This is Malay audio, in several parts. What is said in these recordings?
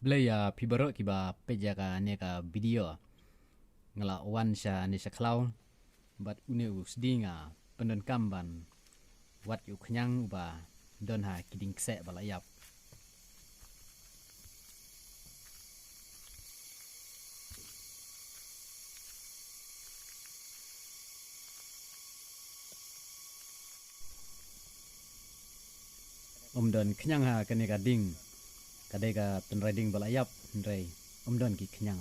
Blaya pibaro kiba peja ka ne ka video ngala wan sha ne sha klau bat une usdinga pendon kamban wat yu khnyang ba don ha kiding kse bala yap don khnyang ha kane ka ding kadai ka ten riding bala yap ndrei don ki khnyang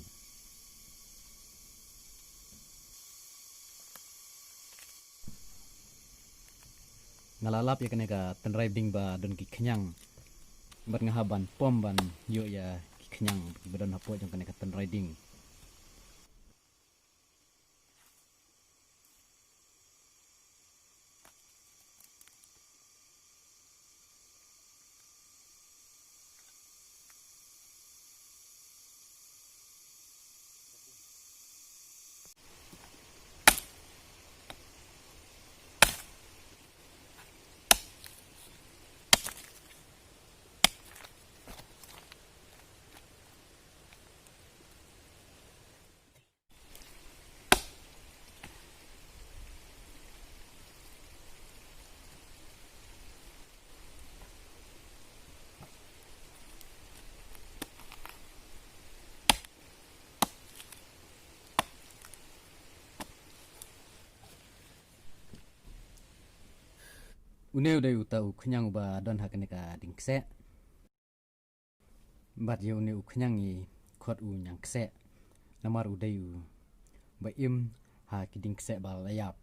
ngalalap ya kane ka ten riding ba don ki khnyang bat ngahaban pom ban yo ya ki khnyang badon hapo jong kane ka ten riding uneu dei utau khnyang ba don ha kane ka ding kse bat yo ne khnyang i khot u nyang kse namar u dei u ba im ha ki ding kse ba la yap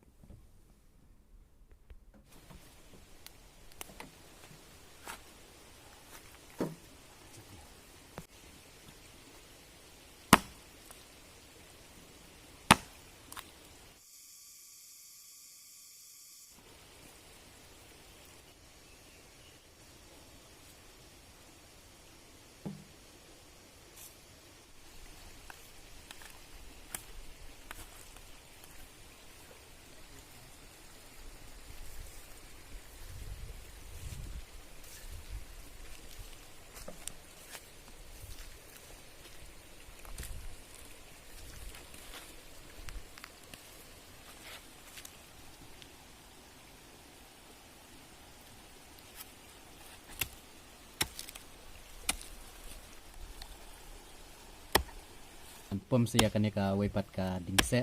pom sia kane ka wepat ka ding kse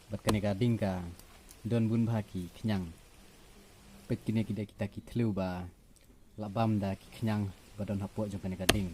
bat kane ka ding ka don bun bha ki khnyang pet kine kida kita ki thlu ba labam da ki khnyang badon hapo jong kane ka ding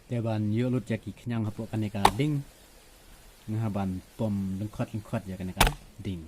Deban yo lut ya ki khnyang hapo kane ka ding ngahaban pom lengkhot ya kane ka ding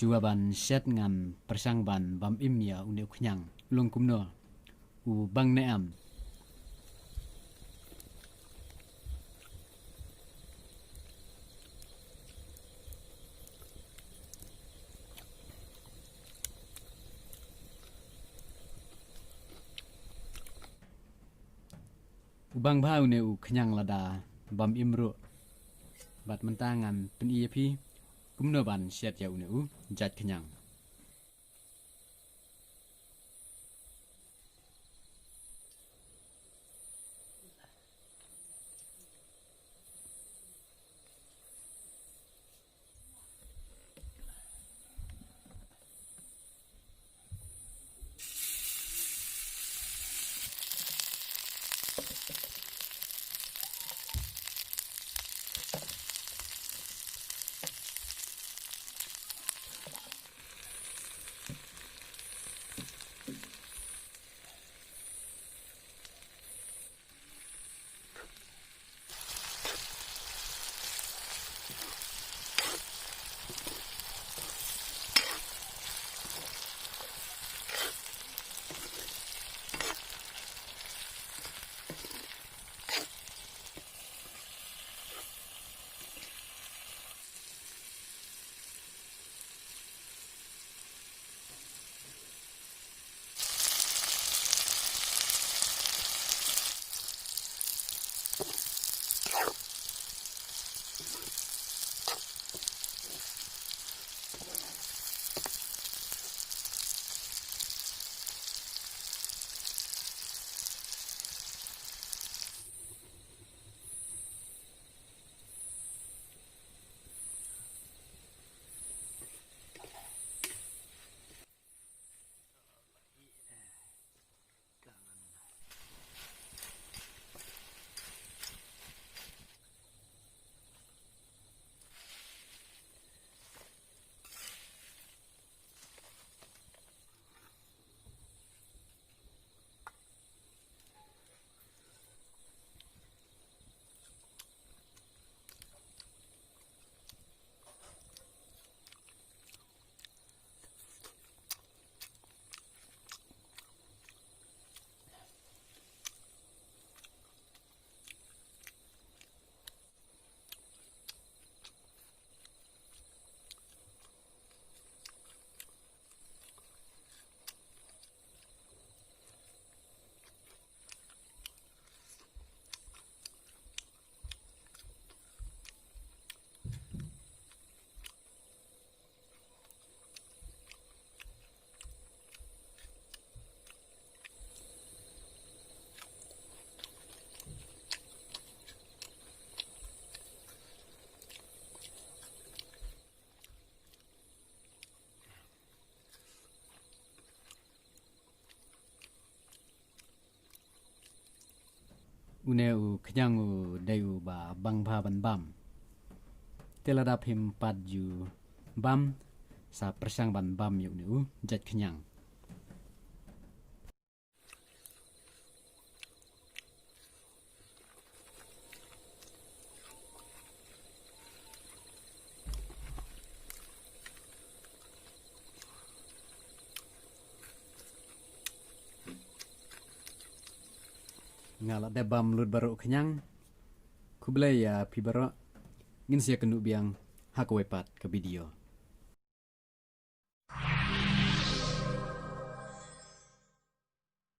Suaban set ngan persang ban bam im ya une khnyang ulung kumno u bang ne am ubang bhau ne u khnyang lada bam imru bat mentangan pen iepi kumno ban set ya une u jat khnyang une u khnyang u dei u ba bang bha ban bam telada phim pat ju bam sa persang ban bam yu ne u jat khnyang ngala de bam lut baru khnyang kublai ya pi baru ngin sia kenu biang hakwe pat ke video